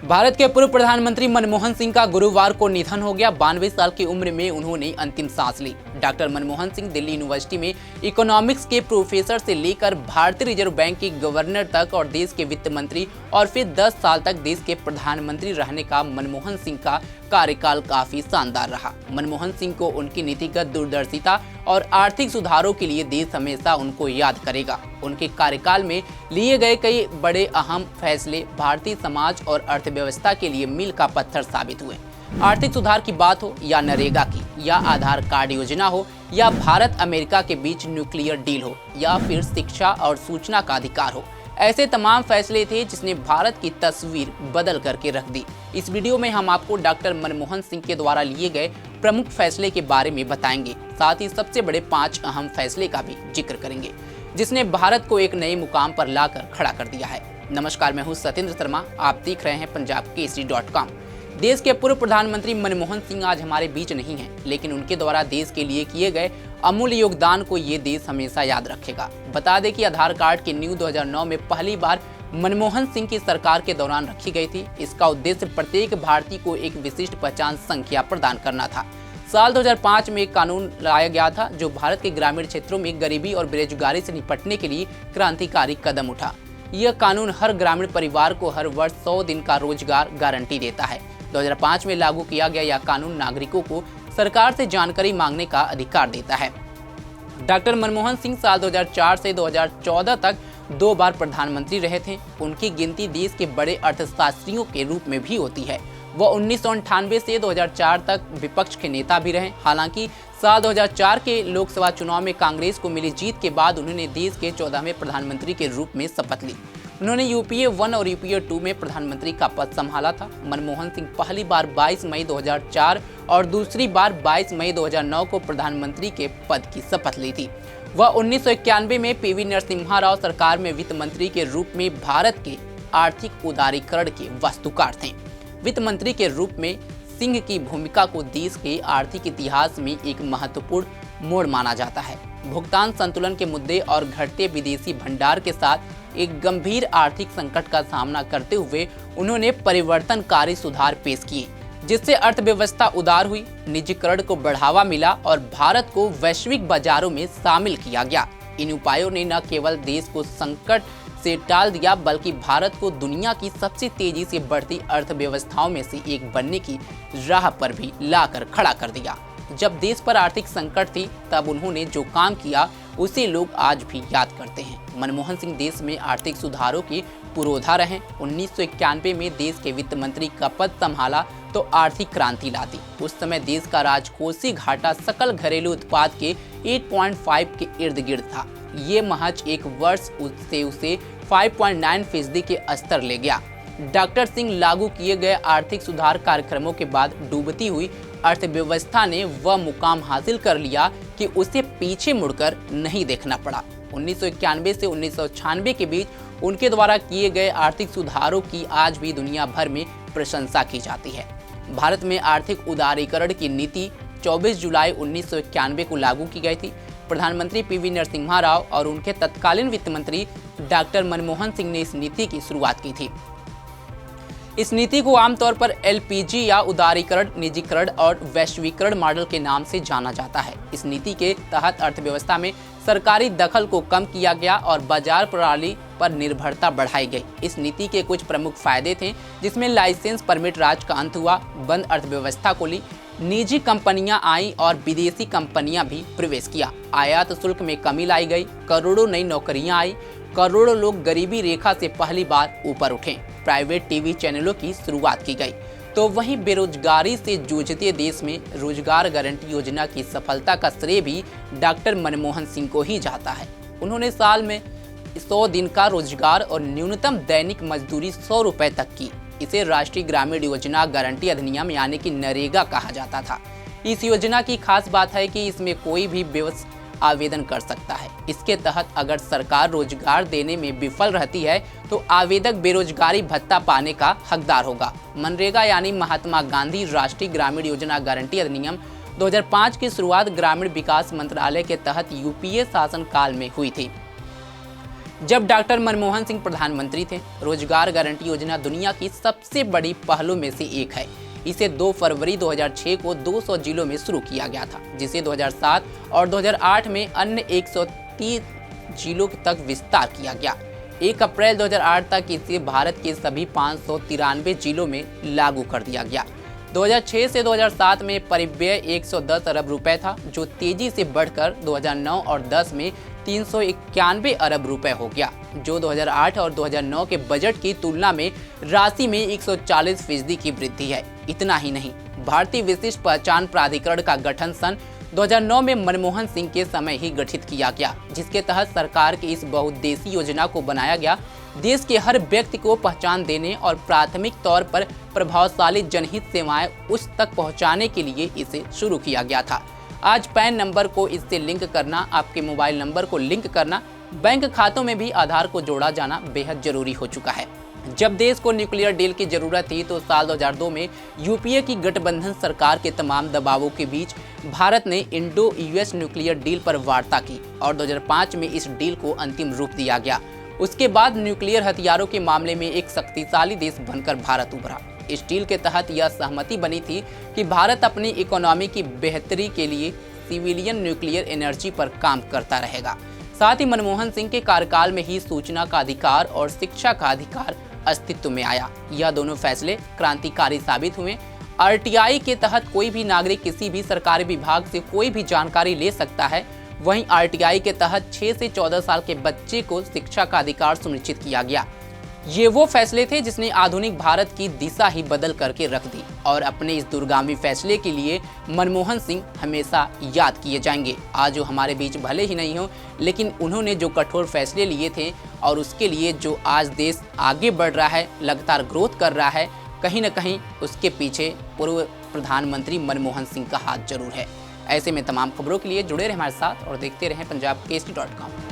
भारत के पूर्व प्रधानमंत्री मनमोहन सिंह का गुरुवार को निधन हो गया। 92 साल की उम्र में उन्होंने अंतिम सांस ली। डॉक्टर मनमोहन सिंह दिल्ली यूनिवर्सिटी में इकोनॉमिक्स के प्रोफेसर से लेकर भारतीय रिजर्व बैंक के गवर्नर तक और देश के वित्त मंत्री और फिर 10 साल तक देश के प्रधानमंत्री रहने का मनमोहन सिंह का कार्यकाल काफी शानदार रहा। मनमोहन सिंह को उनकी नीतिगत दूरदर्शिता और आर्थिक सुधारों के लिए देश हमेशा उनको याद करेगा। उनके कार्यकाल में लिए गए कई बड़े अहम फैसले भारतीय समाज और अर्थव्यवस्था के लिए मील का पत्थर साबित हुए। आर्थिक सुधार की बात हो या नरेगा की, या आधार कार्ड योजना हो, या भारत अमेरिका के बीच न्यूक्लियर डील हो, या फिर शिक्षा और सूचना का अधिकार हो, ऐसे तमाम फैसले थे जिसने भारत की तस्वीर बदल करके रख दी। इस वीडियो में हम आपको डॉक्टर मनमोहन सिंह के द्वारा लिए गए प्रमुख फैसले के बारे में बताएंगे। साथ ही सबसे बड़े 5 अहम फैसले का भी जिक्र करेंगे जिसने भारत को एक नए मुकाम पर लाकर खड़ा कर दिया है। नमस्कार, मैं हूं सत्येंद्र शर्मा। आप देख रहे हैं punjabkesari.com। देश के पूर्व प्रधानमंत्री मनमोहन सिंह आज हमारे बीच नहीं हैं, लेकिन उनके द्वारा देश के लिए किए गए अमूल्य योगदान को ये देश हमेशा याद रखेगा। बता दें कि आधार कार्ड की नींव 2009 में पहली बार मनमोहन सिंह की सरकार के दौरान रखी गई थी। इसका उद्देश्य प्रत्येक भारतीय को एक विशिष्ट पहचान संख्या प्रदान करना था। साल 2005 में एक कानून लाया गया था जो भारत के ग्रामीण क्षेत्रों में गरीबी और बेरोजगारी से निपटने के लिए क्रांतिकारी कदम उठा। यह कानून हर ग्रामीण परिवार को हर वर्ष 100 दिन का रोजगार गारंटी देता है। 2005 में लागू किया गया यह कानून नागरिकों को सरकार से जानकारी मांगने का अधिकार देता है। डॉक्टर मनमोहन सिंह साल 2004 से 2014 तक 2 बार प्रधानमंत्री रहे थे। उनकी गिनती देश के बड़े अर्थशास्त्रियों के रूप में भी होती है। वह 1998 से 2004 तक विपक्ष के नेता भी रहे। हालांकि साल 2004 के लोकसभा चुनाव में कांग्रेस को मिली जीत के बाद उन्होंने देश के 14वें प्रधानमंत्री के रूप में शपथ ली। उन्होंने यूपीए 1 और यूपीए 2 में प्रधानमंत्री का पद संभाला था। मनमोहन सिंह पहली बार 22 मई 2004 और दूसरी बार 22 मई 2009 को प्रधानमंत्री के पद की शपथ ली थी। वह 1991 में पीवी नरसिम्हा राव सरकार में वित्त मंत्री के रूप में भारत के आर्थिक उदारीकरण के वास्तुकार थे। वित्त मंत्री के रूप में सिंह की भूमिका को देश के आर्थिक इतिहास में एक महत्वपूर्ण मोड़ माना जाता है। भुगतान संतुलन के मुद्दे और घटते विदेशी भंडार के साथ एक गंभीर आर्थिक संकट का सामना करते हुए उन्होंने परिवर्तनकारी सुधार पेश किए, जिससे अर्थव्यवस्था उदार हुई, निजीकरण को बढ़ावा मिला और भारत को वैश्विक बाजारों में शामिल किया गया। इन उपायों ने न केवल देश को संकट से टाल दिया, बल्कि भारत को दुनिया की सबसे तेजी से बढ़ती अर्थव्यवस्थाओं में से एक बनने की राह पर भी लाकर खड़ा कर दिया। जब देश पर आर्थिक संकट थी, तब उन्होंने जो काम किया उसे लोग आज भी याद करते हैं। मनमोहन सिंह देश में आर्थिक सुधारों की पुरोधा रहे। 1991 में देश के वित्त मंत्री का पद संभाला तो आर्थिक क्रांति ला दी। उस समय देश का राजकोषीय घाटा सकल घरेलू उत्पाद के 8.5 के इर्द गिर्द था। ये महज एक वर्ष से उसे 5.9% के स्तर ले गया। डॉक्टर सिंह लागू किए गए आर्थिक सुधार कार्यक्रमों के बाद डूबती हुई अर्थव्यवस्था ने वह मुकाम हासिल कर लिया कि उसे पीछे मुड़कर नहीं देखना पड़ा। 1991 से 1996 के बीच उनके द्वारा किए गए आर्थिक सुधारों की आज भी दुनिया भर में प्रशंसा की जाती है। भारत में आर्थिक उदारीकरण की नीति 24 जुलाई 1991 को लागू की गई थी। प्रधानमंत्री पीवी नरसिम्हा राव और उनके तत्कालीन वित्त मंत्री डॉक्टर मनमोहन सिंह ने इस नीति की शुरुआत की थी। इस नीति को आमतौर पर एलपीजी या उदारीकरण, निजीकरण और वैश्वीकरण मॉडल के नाम से जाना जाता है। इस नीति के तहत अर्थव्यवस्था में सरकारी दखल को कम किया गया और बाजार प्रणाली पर निर्भरता बढ़ाई गई। इस नीति के कुछ प्रमुख फायदे थे, जिसमें लाइसेंस परमिट राज का अंत हुआ, बंद अर्थव्यवस्था को ली, निजी कंपनियां आई और विदेशी कंपनियां भी प्रवेश किया, आयात शुल्क में कमी लाई गई, करोड़ों नई नौकरियां आई, करोड़ों लोग गरीबी रेखा से पहली बार ऊपर उठे, प्राइवेट टीवी चैनलों की शुरुआत की गई। तो वहीं बेरोजगारी से जूझते देश में रोजगार गारंटी योजना की सफलता का श्रेय भी डॉक्टर मनमोहन सिंह को ही जाता है। उन्होंने साल में 100 दिन का रोजगार और न्यूनतम दैनिक मजदूरी 100 रुपए तक की। इसे राष्ट्रीय ग्रामीण योजना गारंटी अधिनियम यानी कि नरेगा कहा जाता था। इस योजना की खास बात है कि इसमें कोई भी व्यवसाय आवेदन कर सकता है। इसके तहत अगर सरकार रोजगार देने में विफल रहती है तो आवेदक बेरोजगारी भत्ता पाने का हकदार होगा। मनरेगा यानी महात्मा गांधी राष्ट्रीय ग्रामीण योजना गारंटी अधिनियम 2005 की शुरुआत ग्रामीण विकास मंत्रालय के तहत यूपीए शासन काल में हुई थी। जब डॉक्टर मनमोहन सिंह प्रधानमंत्री थे। रोजगार गारंटी योजना दुनिया की सबसे बड़ी पहलों में से एक है। इसे 2 फरवरी 2006 को 200 जिलों में शुरू किया गया था, जिसे 2007 और 2008 में अन्य 130 जिलों तक विस्तार किया गया। 1 अप्रैल 2008 तक इसे भारत के सभी 593 जिलों में लागू कर दिया गया। 2006 से 2007 में परिव्यय 110 अरब रुपए था, जो तेजी से बढ़कर 2009 और 10 में 391 अरब रुपए हो गया, जो 2008 और 2009 के बजट की तुलना में राशि में 140% की वृद्धि है। इतना ही नहीं, भारतीय विशिष्ट पहचान प्राधिकरण का गठन सन 2009 में मनमोहन सिंह के समय ही गठित किया गया, जिसके तहत सरकार की इस बहुउद्देशीय योजना को बनाया गया। देश के हर व्यक्ति को पहचान देने और प्राथमिक तौर पर प्रभावशाली जनहित सेवाएं उस तक पहुंचाने के लिए इसे शुरू किया गया था। आज पैन नंबर को इससे लिंक करना, आपके मोबाइल नंबर को लिंक करना, बैंक खातों में भी आधार को जोड़ा जाना बेहद जरूरी हो चुका है। जब देश को न्यूक्लियर डील की जरूरत थी तो साल 2002 में यूपीए की गठबंधन सरकार के तमाम दबावों के बीच भारत ने इंडो यूएस न्यूक्लियर डील पर वार्ता की और 2005 में इस डील को अंतिम रूप दिया गया। उसके बाद न्यूक्लियर हथियारों के मामले में एक शक्तिशाली देश बनकर भारत उभरा। इस डील के तहत यह सहमति बनी थी कि भारत अपनी इकोनॉमी की बेहतरी के लिए सिविलियन न्यूक्लियर एनर्जी पर काम करता रहेगा। साथ ही मनमोहन सिंह के कार्यकाल में ही सूचना का अधिकार और शिक्षा का अधिकार अस्तित्व में आया। यह दोनों फैसले क्रांतिकारी साबित हुए। आरटीआई के तहत कोई भी नागरिक किसी भी सरकारी विभाग से कोई भी जानकारी ले सकता है। वहीं आरटीआई के तहत 6 से 14 साल के बच्चे को शिक्षा का अधिकार सुनिश्चित किया गया। ये वो फैसले थे जिसने आधुनिक भारत की दिशा ही बदल करके रख दी और अपने इस दूरगामी फैसले के लिए मनमोहन सिंह हमेशा याद किए जाएंगे। आज वो हमारे बीच भले ही नहीं हो, लेकिन उन्होंने जो कठोर फैसले लिए थे और उसके लिए जो आज देश आगे बढ़ रहा है, लगातार ग्रोथ कर रहा है, कहीं ना कहीं उसके पीछे पूर्व प्रधानमंत्री मनमोहन सिंह का हाथ जरूर है। ऐसे में तमाम खबरों के लिए जुड़े रहें हमारे साथ और देखते रहें पंजाब केसरी.com।